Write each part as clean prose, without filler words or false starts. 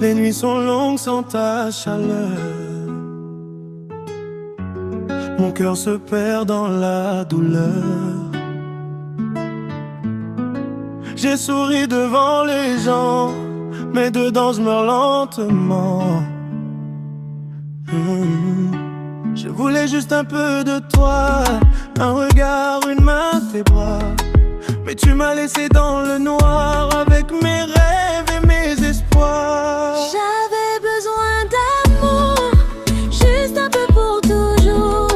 Les nuits sont longues sans ta chaleur. Mon cœur se perd dans la douleur. J'ai souri devant les gens, mais dedans je meurs lentement. Je voulais juste un peu de toi, un regard, une main, tes bras. Mais tu m'as laissé dans le noir avec mes rêves et mes espoirs. J'avais besoin d'amour, juste un peu pour toujours.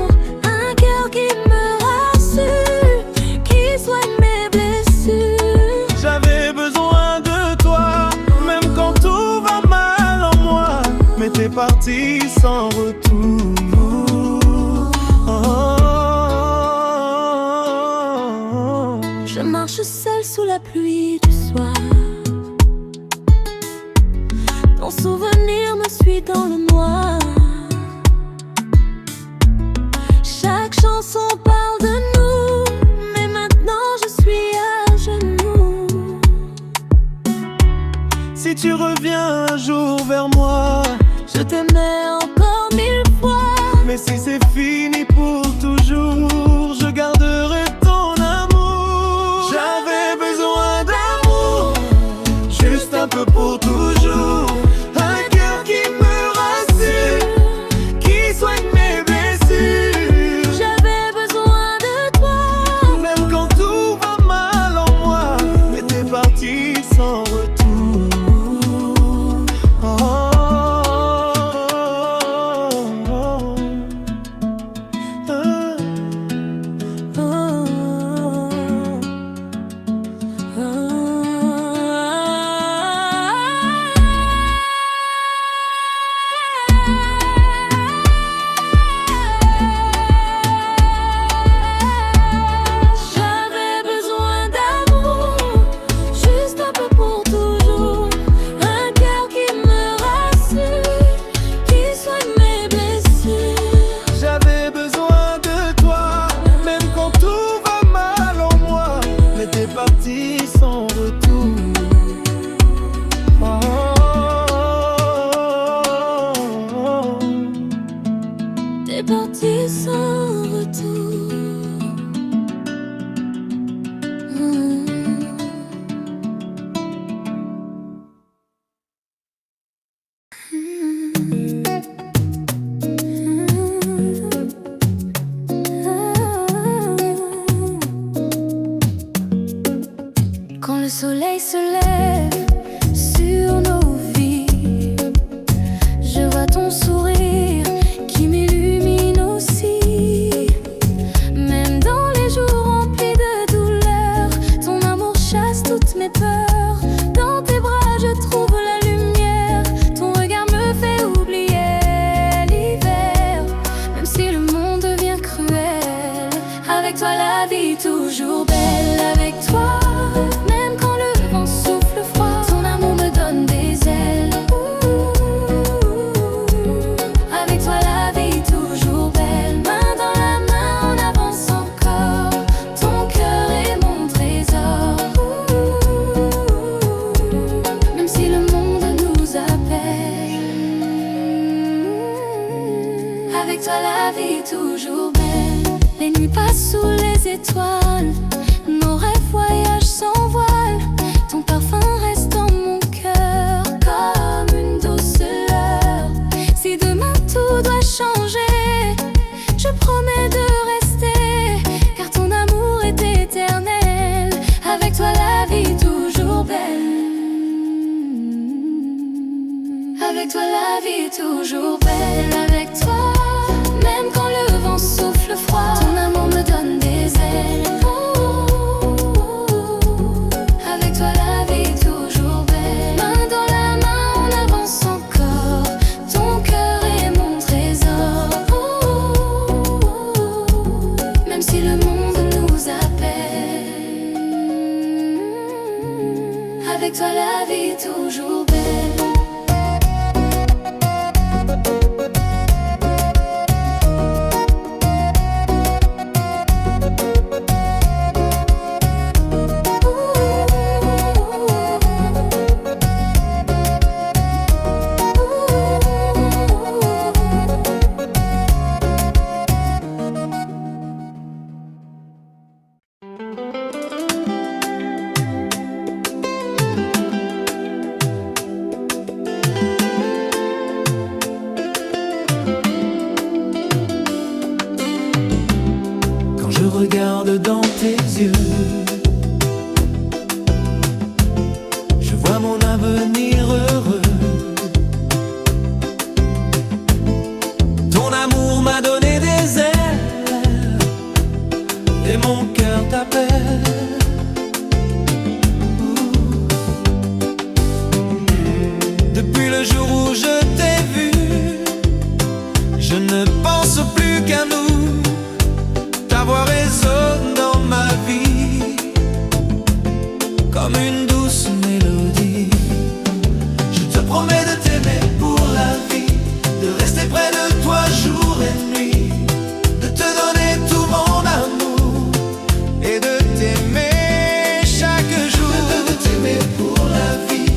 Un cœur qui me rassure, qui soigne mes blessures. J'avais besoin de toi, même quand tout va mal en moi. Mais t'es parti sans retour. Je marche seule sous la pluie du soir. Ton souvenir me suit dans le noir. Chaque chanson parle de nous, mais maintenant je suis à genoux. Si tu reviens un jour vers moi, Je t'aimais encore 1000 fois. mais si c'est fini pour toujours, je garderai ton amour. J'avais besoin d'amour, juste un peu pour toujours. Un cœur qui me rassure, qui soigne mes blessures. J'avais besoin de toi, Même quand tout va mal en moi, mais t'es parti sans retour. Oh, oh, oh, oh. J'avais besoin d'amour, juste un peu pour toujours. Un cœur qui me rassure, qui soigne mes blessures. J'avais besoin de toi, même quand tout va mal en moi, mais t'es parti sans retour. Oh, oh, oh. T'es parti sans retour. Quand le soleil se lève sur nos vies, je vois ton sourire qui m'illumine aussi. Même dans les jours remplis de douleur, ton amour chasse toutes mes peurs. Dans tes bras je trouve la lumière, ton regard me fait oublier l'hiver. Même si le monde devient cruel, avec toi la vie est toujours belle. Avec toi, même quand le vent souffle froid, ton amour me donne des ailes. Avec toi la vie est toujours belle. Main dans la main, on avance encore. Ton cœur est mon trésor. Même si le monde nous appelle, avec toi la vie est toujours belle. Les nuits passent sous les étoiles, nos rêves voyagent sans voile. Ton parfum reste dans mon cœur comme une douceur. Si demain tout doit changer, je promets de rester, car ton amour est éternel. Avec toi la vie est toujours belle. Avec toi la vie est toujours belle. Avec toi, même quand le vent souffle froid, ton amour me donne des ailes. Avec toi la vie est toujours belle. Main dans la main, on avance encore. Ton cœur est mon trésor. Même si le monde nous appelle, avec toi la vie est toujours belle. regarde dans tes yeux, je vois mon avenir heureux. Ton amour m'a donné des ailes et mon cœur t'appelle. Depuis le jour où je t'ai vu, je ne pense plus qu'à nous. Ta voix résonne dans ma vie comme une douce mélodie. Je te promets de t'aimer pour la vie, de rester près de toi jour et nuit, de te donner tout mon amour et de t'aimer chaque jour. De t'aimer pour la vie,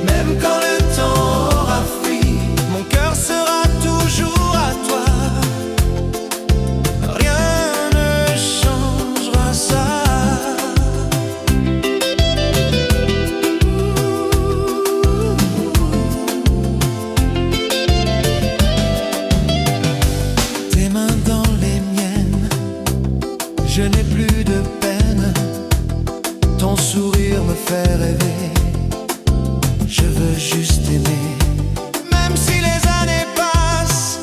même quand le temps aura fui, mon cœur sera toujours à toi. Rien ne changera ça. Tes mains dans les miennes, je n'ai plus de peine. Ton sourire me fait rêver, je veux juste aimer. Même si les années passent,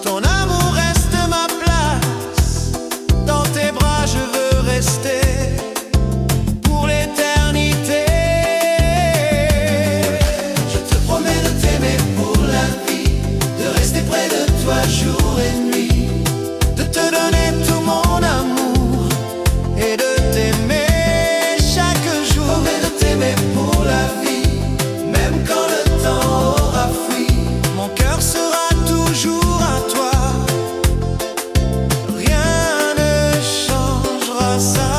ton amour reste ma place. Dans tes bras je veux rester pour l'éternité. Je te promets de t'aimer pour la vie, de rester près de toi jour et nuit, de te donner tout mon amour et de t'aimer chaque jour. Je te promets de t'aimer pour la vie, même quand le temps aura fui, mon cœur sera toujours à toi. Rien ne changera ça.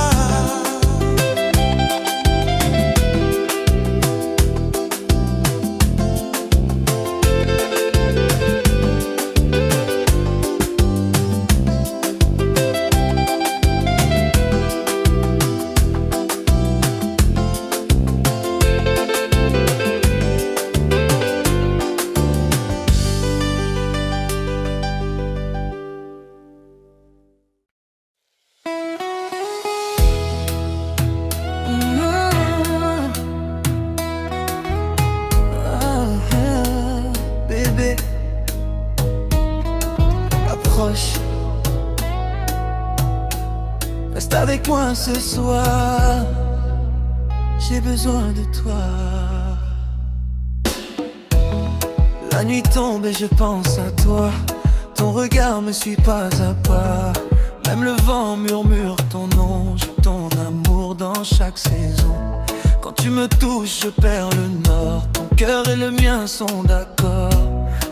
Bébé, approche, reste avec moi ce soir, j'ai besoin de toi. La nuit tombe et je pense à toi, ton regard me suit pas à pas. Même le vent murmure ton nom, j'ai ton amour dans chaque saison. Quand tu me touches, je perds le nord, ton cœur et le mien sont d'accord.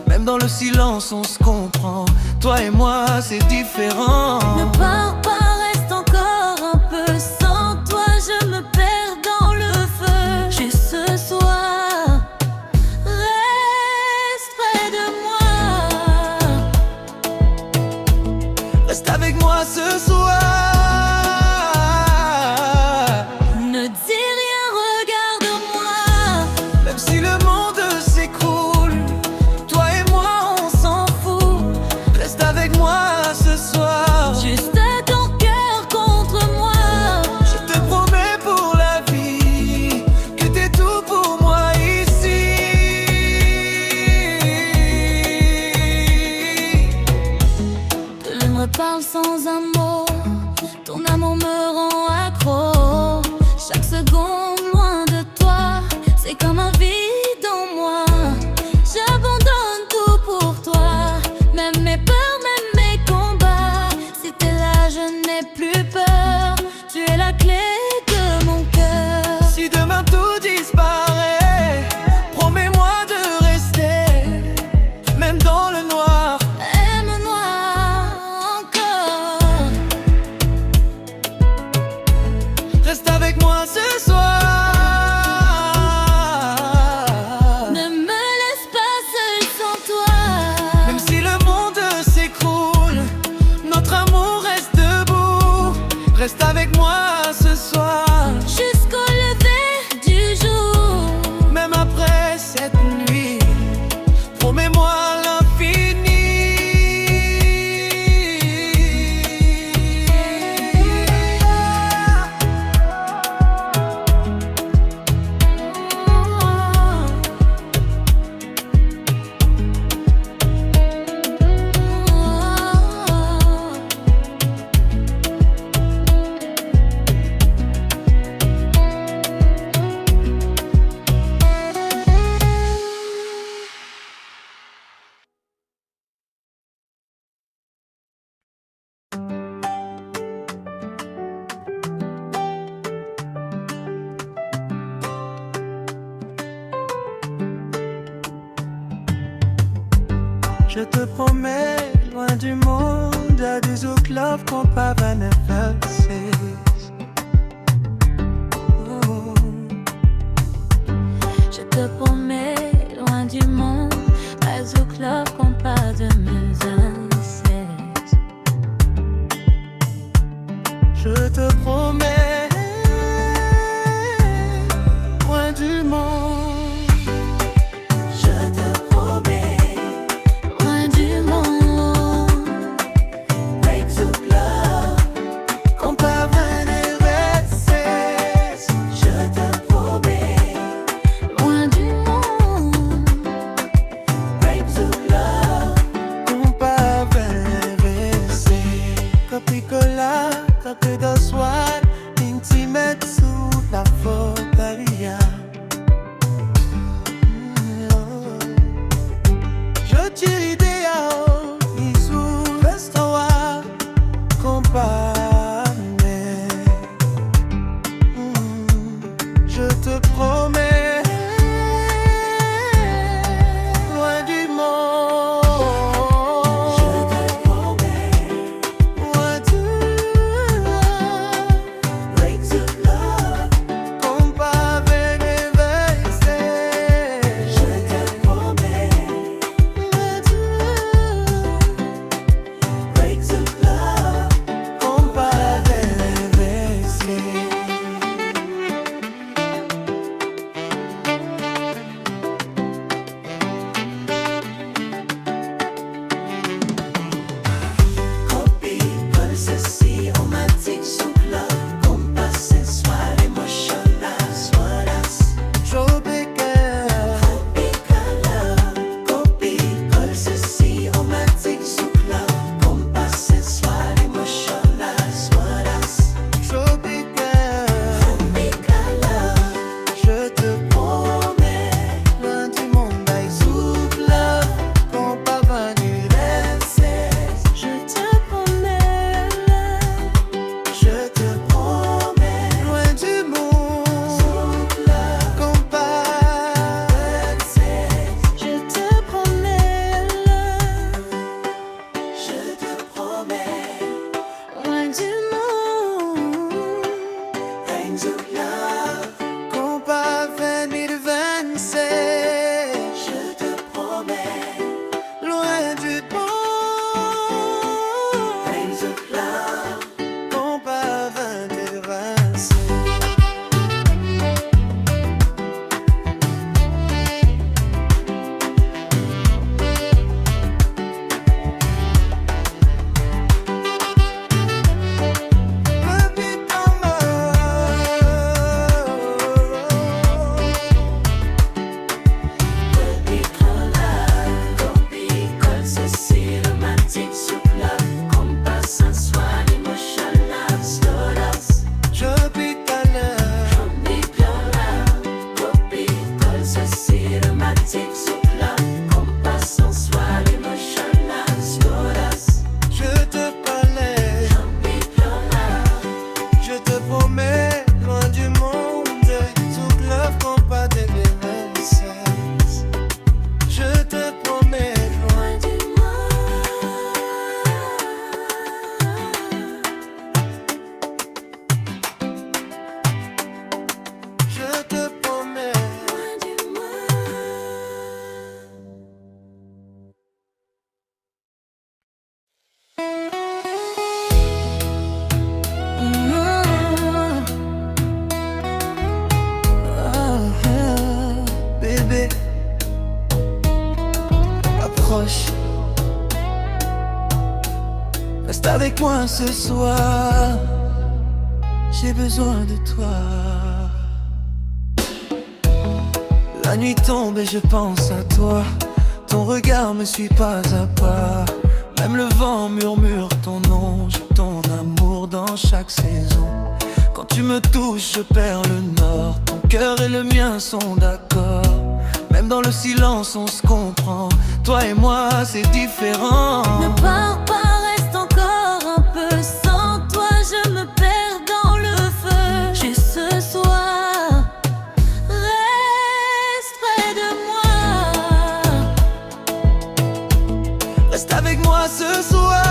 Même dans le silence, on se comprend, toi et moi, c'est différent. Ne pars pas, reste encore un peu. Sans toi, je me perds dans le feu. Juste ce soir, reste près de moi. Reste avec moi ce soir. Ne dis rien, regarde-moi. Même si le monde s'écroule, toi et moi on s'en fout. Reste avec moi ce soir. Juste ton cœur contre moi. Je te promets pour la vie que t'es tout pour moi ici. Je me parle sans un mot, ton amour me rend accro. Chaque seconde loin de toi, c'est comme un vide en moi. J'abandonne tout pour toi, même mes peurs, même mes combats. Si t'es là, je n'ai plus peur, tu es la clé de mon cœur. Si demain tout disparaît, promets-moi de rester, même dans le noir. Aime-moi encore. Reste avec moi ce soir. Je te promets, loin du monde, à des eaux clubs qu'on pas va verser. Je te promets, loin du monde, pas au club qu'on pas de mes incestes. Je te promets, loin du monde. Je te promets, loin du monde, breaks au club Qu'on pas va verser. je te promets, loin du monde, breaks au club Qu'on pas va verser. Coca-Cola, café de soir, intimate sous la focaria. Je tire idéal, isu restaurant, compagnie. Je te promets, loin du monde. Je te promets, Loin du monde. breaks au club Qu'on pas va verser. je te promets, Loin du monde. breaks au club Qu'on pas va verser. copie, colle ceci, romantique, sous club, compas, sensual, emotional, sodas. Tropical. Copie, colle ceci, romantique, sous club, compas, sensual, emotional, sodas. Tropical. Je te promets, loin du monde, I souffle, qu'on pas va nous laisser. Je te promets, Je te promets, loin du monde, qu'on pas va laisser. je te promets, Je te promets, loin du monde. things of love, qu'on pas va nous vencer. Je te promets, loin du monde, things of love, qu'on pas va nous vencer. Copie, colle ceci, romantique, sous club, compas, sensual, emotional, sodas. Copie, colle ceci, romantique, sous club, compas, sensual, emotional, sodas. Je te parlais, je te promets, loin du monde, sous love qu'on pas de cesse. Je te promets, loin Loin du je te promets. Bébé, approche. Reste avec moi ce soir. J'ai besoin de toi. La nuit tombe et je pense à toi. Ton regard me suit pas à pas. Même le vent murmure ton nom. J'ai ton amour dans chaque saison. Quand tu me touches, je perds le nord. Ton cœur et le mien sont d'accord. Même dans le silence, on se comprend. Toi et moi, c'est différent. Ne pars pas, reste encore un peu. Sans toi, je me perds dans le feu. Juste ce soir, reste près de moi. avec moi ce soir.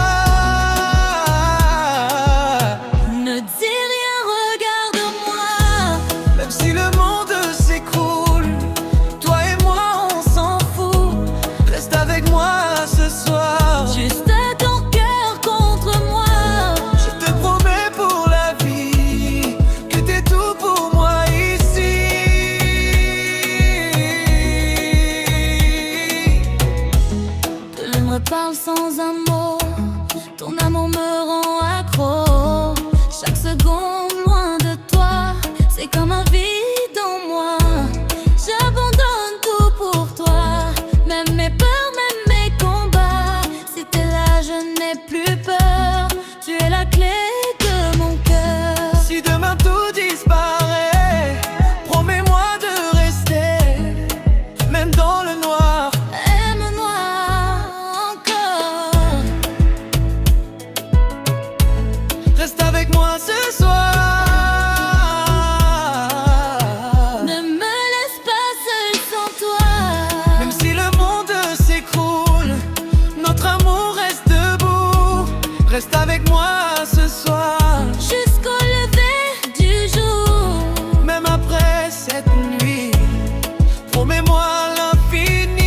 Ne dis rien, regarde-moi. Même si le monde s'écroule, toi et moi on s'en fout. Reste avec moi ce soir. Juste ton cœur contre moi. Je te promets pour la vie que t'es tout pour moi ici. Que je me parle sans un mot. Ton amour me rend accro. Chaque seconde loin de toi, c'est comme un vide en moi. J'abandonne tout pour toi, même mes peurs, même mes combats. Si t'es là, je n'ai plus peur. Tu es la clé de mon cœur. Si demain tout disparaît, promets-moi de rester, même dans le noir. Aime-moi encore. Reste avec moi ce soir. Ne me laisse pas seul sans toi. Même si le monde s'écroule, notre amour reste debout. Reste avec moi ce soir. Jusqu'au lever du jour. Même après cette nuit, promets-moi l'infini.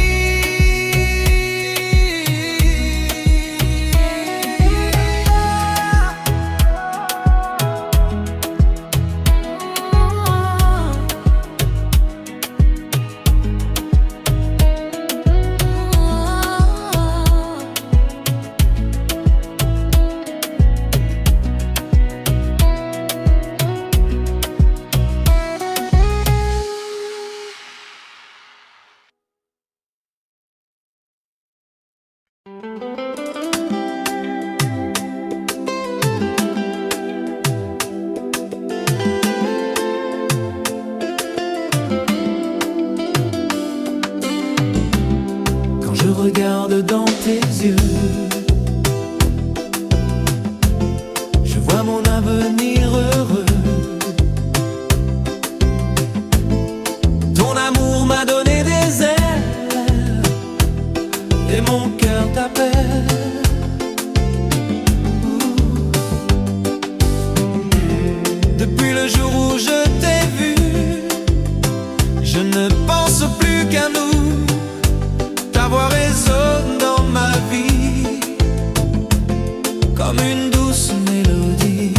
Quand je regarde dans tes yeux, je vois mon avenir heureux. Ton amour m'a donné des ailes et mon cœur t'appelle. Depuis le jour où je t'ai vu, je ne pense plus qu'à nous. Ta voix résonne dans ma vie comme une douce mélodie.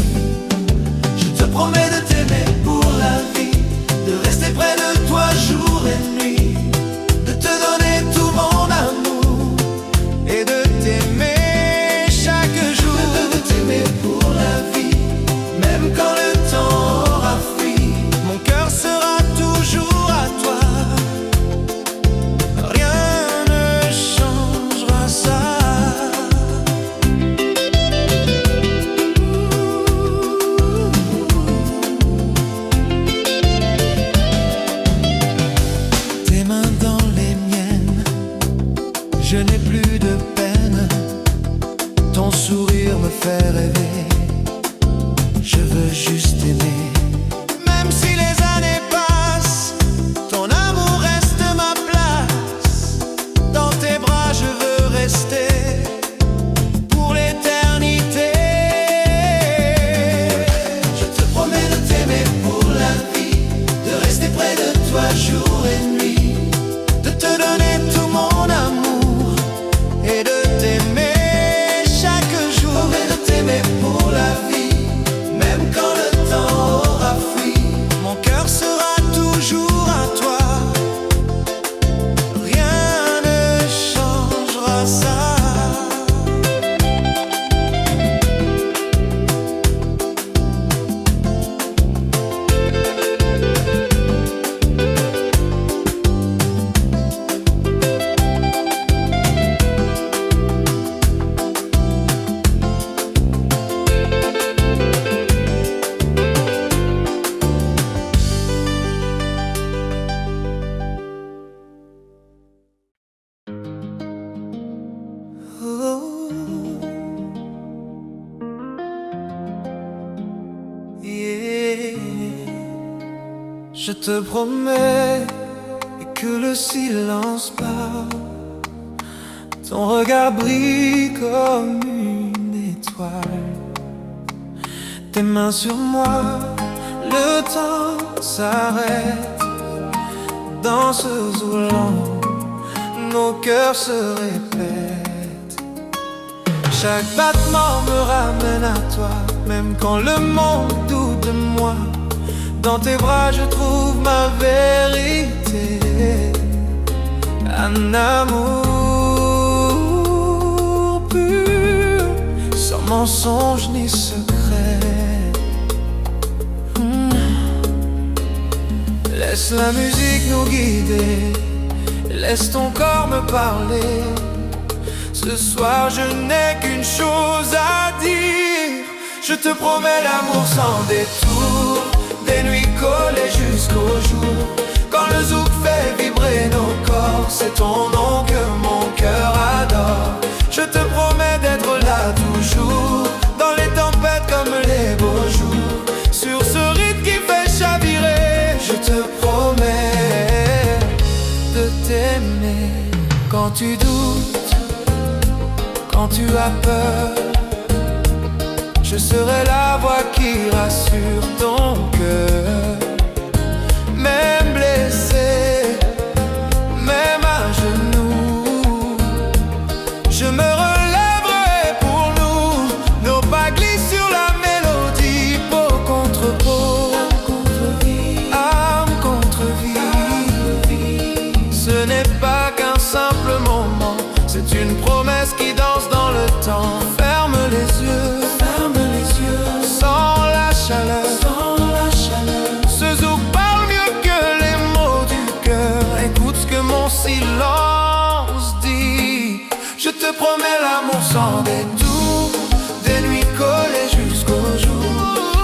Je te promets de t'aimer pour la vie, de rester près de toi jour et nuit, de te donner tout mon amour et de t'aimer chaque jour. De t'aimer pour la vie, même quand le temps aura fui. Mon cœur sera toujours à toi. Rien ne changera ça. Tes mains dans les miennes, je n'ai plus de peine. Ton sourire me fait rêver. Je veux juste aimer. Même si les années passent, ton amour reste ma place. Dans tes bras je veux rester pour l'éternité. Je te promets de t'aimer pour la vie, de rester près de toi jour et nuit, de te donner tout mon amour et de t'aimer chaque jour. Promets de t'aimer pour la vie, même quand le temps aura fui. Mon cœur sera toujours à toi. Rien ne changera ça. Oh, yeah. Je te promets que le silence parle Ton regard brille comme une étoile. Tes mains sur moi, le temps s'arrête. Danseuse au long, nos cœurs se répètent. Chaque battement me ramène à toi, même quand le monde doute de moi. Dans tes bras je trouve ma vérité. Un amour pur, sans mensonge ni secret. Laisse la musique nous guider, laisse ton corps me parler. Ce soir je n'ai qu'une chose à dire. Je te promets l'amour sans détour, des nuits collées jusqu'au jour. Quand le zouk fait vibrer nos corps, c'est ton nom que mon cœur adore. Je te promets d'être là toujours, dans les tempêtes comme les beaux jours. Sur ce rythme qui fait chavirer, je te promets de t'aimer. Quand tu doutes, quand tu as peur, je serai la voix qui rassure ton cœur. Même blessé, même à genoux, je me relèverai pour nous. Nos pas glissent sur la mélodie, peau contre peau, âme contre vie. Ce n'est pas qu'un simple moment, c'est une promesse qui danse dans le temps. Ferme les yeux, sans la chaleur. Ce zouk parle mieux que les mots du cœur. Écoute ce que mon silence dit. Je te promets l'amour sans détour, des nuits collées jusqu'au jour.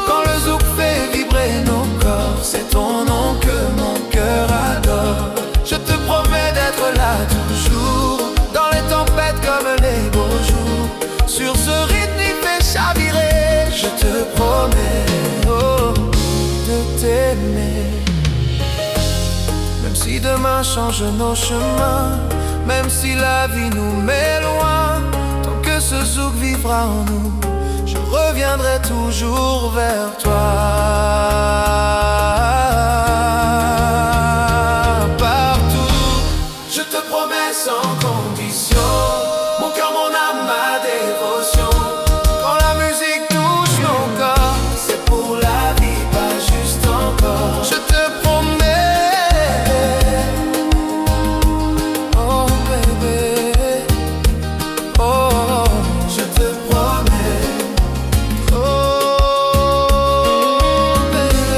Quand le zouk fait vibrer nos corps, c'est ton nom que mon cœur adore. Je te promets d'être là toujours, dans les tempêtes comme les beaux jours. Sur ce rythme il fait chavirer, je te promets de t'aimer. Même si demain change nos chemins, même si la vie nous met loin, tant que ce zouk vivra en nous, je reviendrai toujours vers toi. Partout, je te promets sans condition, mon cœur, mon âme, ma dévotion. Quand la musique touche nos corps, c'est pour la vie, pas juste encore. Je te promets, oh baby, oh, je te promets, oh baby.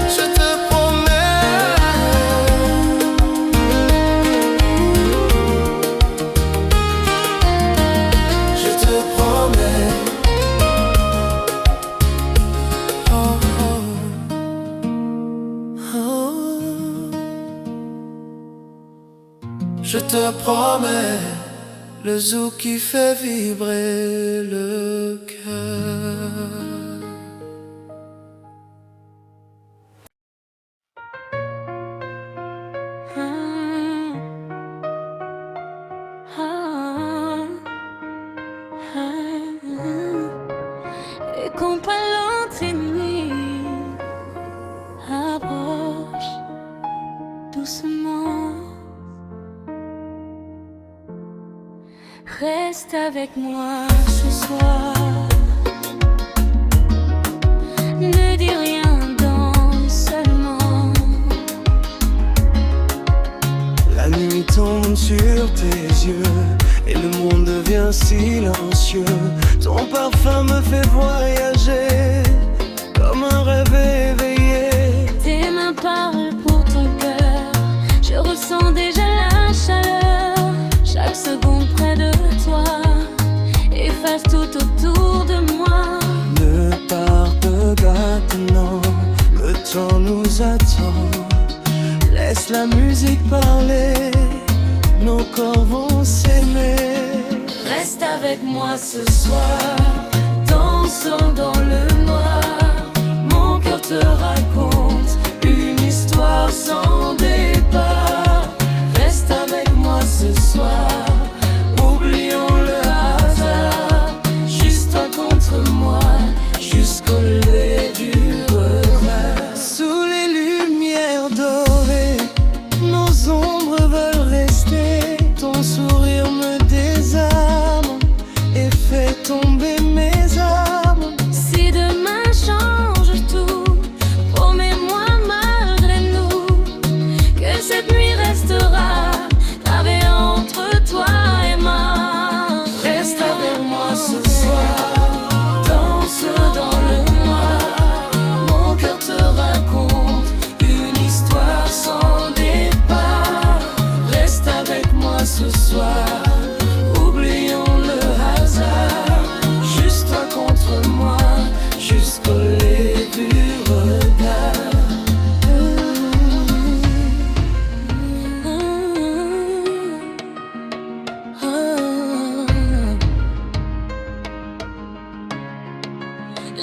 Je te promets, je te promets, oh, oh, oh. Je te promets, le zouk qui fait vibrer le cœur. Et quand pas l'entraîner, approche doucement. Reste avec moi ce soir. Ne dis rien, danse seulement. La nuit tombe sur tes yeux et le monde devient silencieux. Ton parfum me fait voyager comme un rêve éveillé. Tes mains parlent pour ton cœur. Je ressens déjà la chaleur. Chaque seconde près de toi efface tout autour de moi. Ne pars pas maintenant, le temps nous attend. Laisse la musique parler, nos corps vont s'aimer. Reste avec moi ce soir, dansons dans le noir. Mon cœur te raconte une histoire sans départ. Reste avec moi ce soir, oublions le hasard. Juste toi contre moi, jusqu'au lever du repas. Sous les lumières dorées, nos ombres veulent rester. Ton sourire me désarme et fait tomber mes armes. Si demain change tout, promets-moi malgré nous que cette nuit restera gravée entre toi et moi. Reste avec moi ce soir, danse dans le noir. Mon cœur te raconte une histoire sans départ. Reste avec moi ce soir, oublions le hasard. Juste toi contre moi, jusqu'au lever du regard.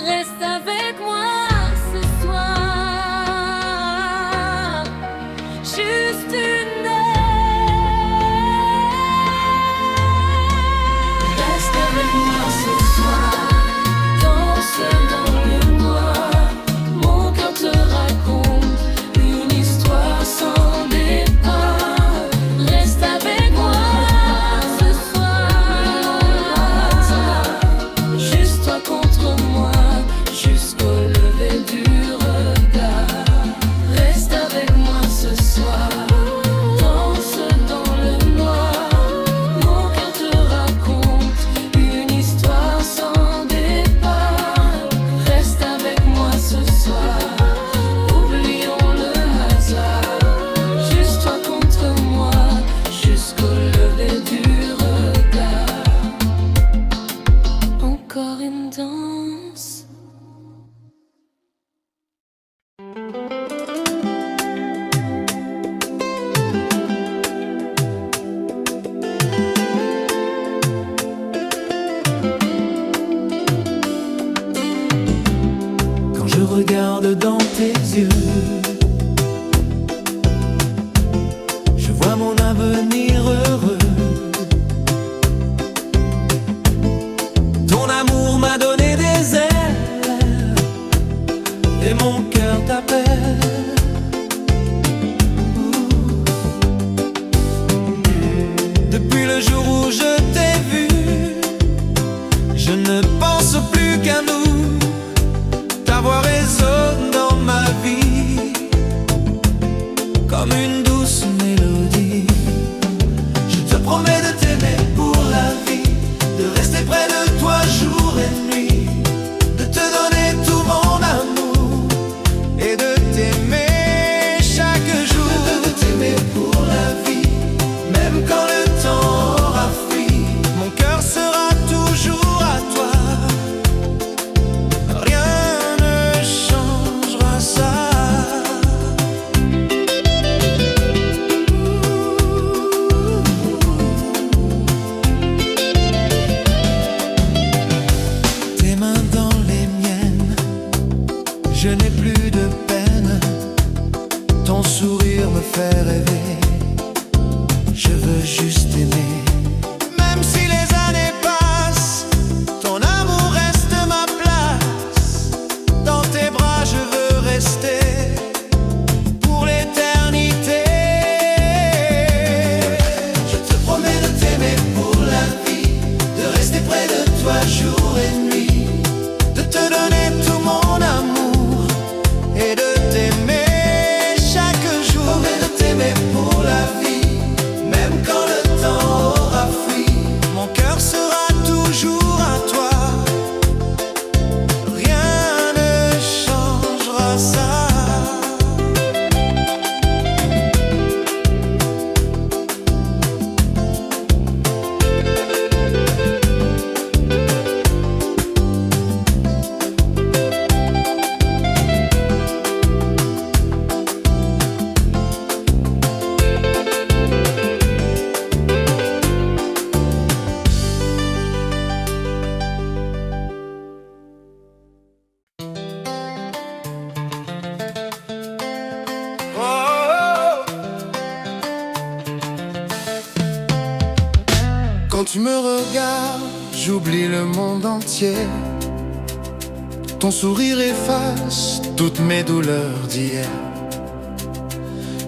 Reste avec moi ce soir, juste une heure. Reste avec moi ce soir, danse dans le noir. Mon cœur te raconte une histoire sans départ. Reste avec moi ce soir, juste toi contre moi, jusqu'au lever du regard. Reste avec moi ce soir, danse dans le noir. Mon cœur te raconte une histoire sans départ. Reste avec moi ce soir, oublions le hasard. Juste toi contre moi, jusqu'au lever du regard. Encore une danse. Quand je regarde dans tes yeux, je vois mon avenir heureux. Ton amour m'a donné des ailes et mon cœur t'appelle. Depuis le jour où je t'ai vu, je ne pense plus qu'à nous. Ta voix résonne dans ma vie comme une douce mélodie. Je te promets de t'aimer pour la vie, de rester près de toi jour et nuit, de te donner tout mon amour et de t'aimer chaque jour. De t'aimer pour la vie, même quand le temps aura fui. Mon cœur sera toujours à toi. Rien ne changera ça. Tes mains dans les miennes, je n'ai plus de peine. Ton sourire me fait rêver. Je veux juste aimer. Même si les années passent, ton amour reste ma place. Dans tes bras je veux rester pour l'éternité. Je te promets de t'aimer pour la vie, de rester près de toi jour et nuit, de te donner tout mon amour et de t'aimer chaque jour. Je te promets de t'aimer pour la vie, même quand le temps tu me regardes, j'oublie le monde entier. Ton sourire efface toutes mes douleurs d'hier.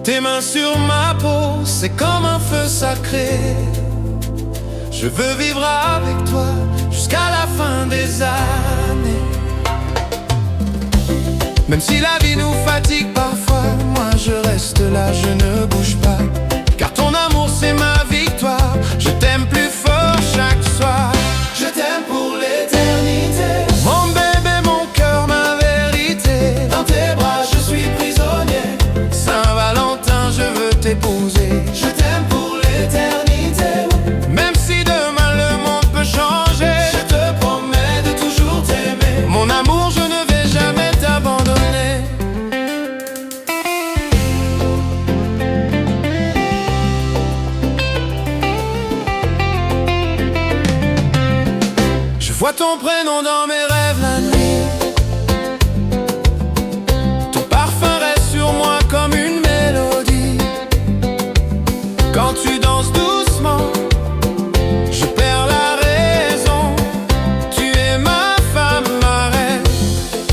Tes mains sur ma peau, c'est comme un feu sacré. Je veux vivre avec toi jusqu'à la fin des années. Même si la vie nous fatigue parfois, moi je reste là, je ne bouge pas. Car ton amour c'est ma victoire. Je t'aime plus fort chaque soir. Je t'aime pour l'éternité. Mon bébé, mon cœur, ma vérité. Dans tes bras je suis prisonnier. Saint-Valentin, je veux t'épouser. Je t'aime pour l'éternité. Même si demain le monde peut changer, je te promets de toujours t'aimer. Mon amour, je ne vais jamais t'abandonner. Je vois ton prénom dans mes rêves la nuit. Ton parfum reste sur moi comme une mélodie. Quand tu danses doucement, je perds la raison. Tu es ma femme, ma reine,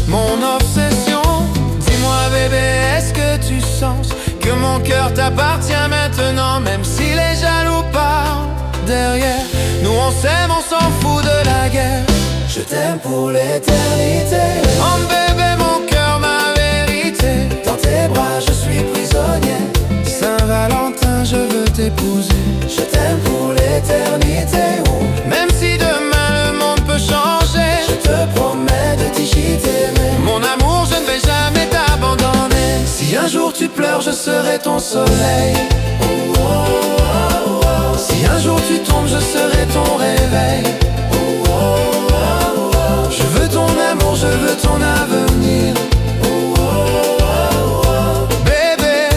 mon obsession. Dis-moi bébé, est-ce que tu sens que mon cœur t'appartient maintenant? Même si les jaloux parlent derrière, nous on s'aime, on s'en fout de la guerre. Je t'aime pour l'éternité. Mon bébé, mon cœur, ma vérité. Dans tes bras je suis prisonnier. Saint-Valentin, je veux t'épouser. Je t'aime pour l'éternité. Même si demain le monde peut changer, je te promets de toujours t'aimer. Mon amour, je ne vais jamais t'abandonner. Si un jour tu pleures, je serai ton soleil. Si un jour tu tombes, je serai ton réveil. Je veux ton amour, je veux ton avenir. Bébé,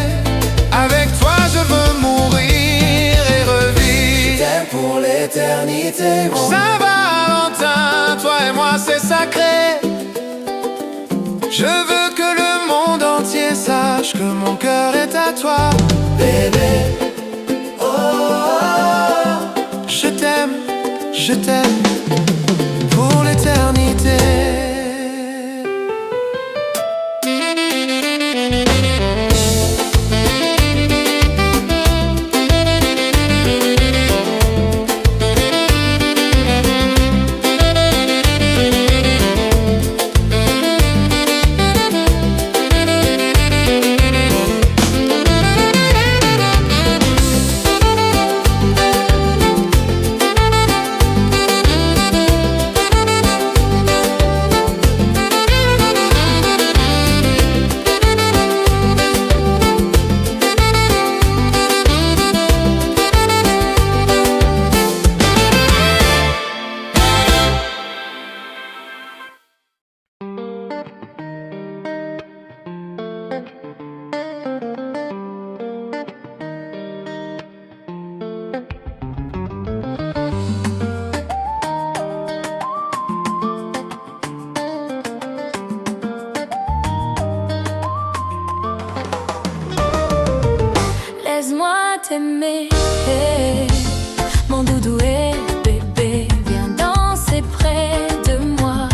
avec toi je veux mourir et revivre. Je t'aime pour l'éternité. Saint-Valentin, toi et moi c'est sacré. Je veux que le monde entier sache que mon cœur est à toi. Bébé, je t'aime pour l'éternité. Laisse-moi t'aimer, mon doudou et bébé, viens danser près de moi.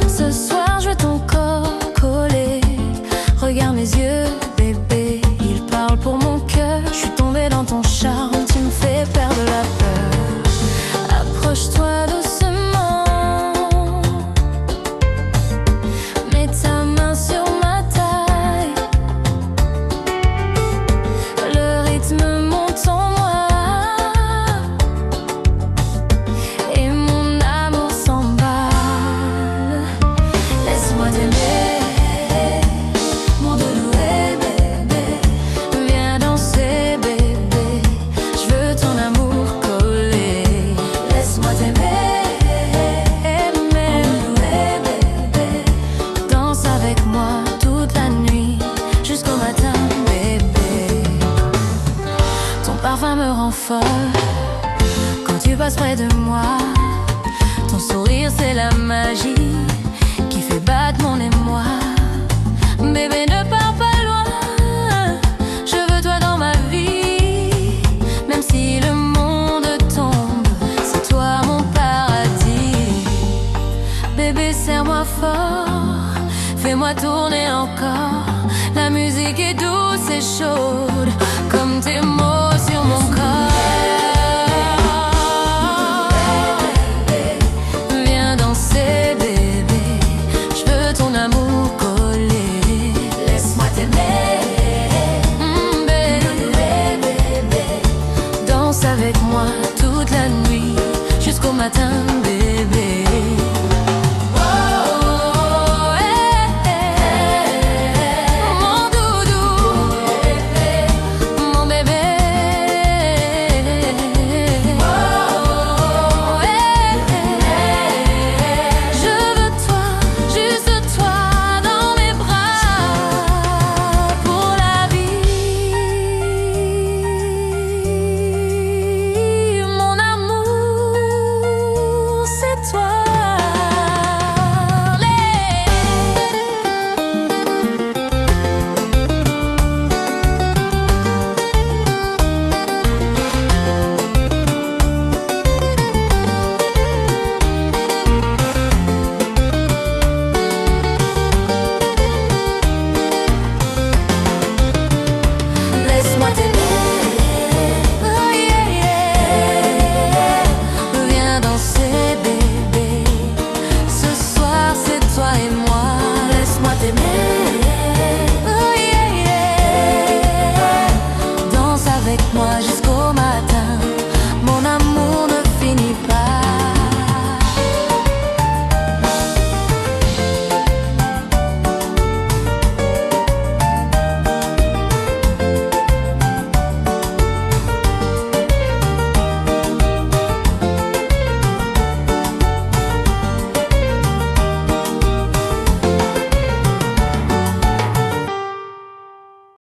Ce soir je veux ton corps collé. Regarde mes yeux, bébé, ils parlent pour mon cœur. Je suis tombée dans ton charme, tu me fais perdre la peur. Approche-toi doucement, mets ta main sur ma taille. Le rythme monte en moi et mon amour s'emballe. Laisse-moi t'aimer, mon doudou et bébé, viens danser bébé, je veux ton amour collé. Laisse-moi t'aimer, mon doudou et bébé, danse avec moi toute la nuit jusqu'au matin bébé. Ton parfum me rend folle quand tu passes près de moi. Ton sourire c'est la magie qui fait battre mon émoi. Bébé ne pars pas loin, je veux toi dans ma vie. Même si le laisse-moi tourner encore. La musique est douce et chaude, comme tes mots sur mon corps. Viens danser, bébé, je veux ton amour collé. Laisse-moi t'aimer, bébé. Danse avec moi toute la nuit, jusqu'au matin.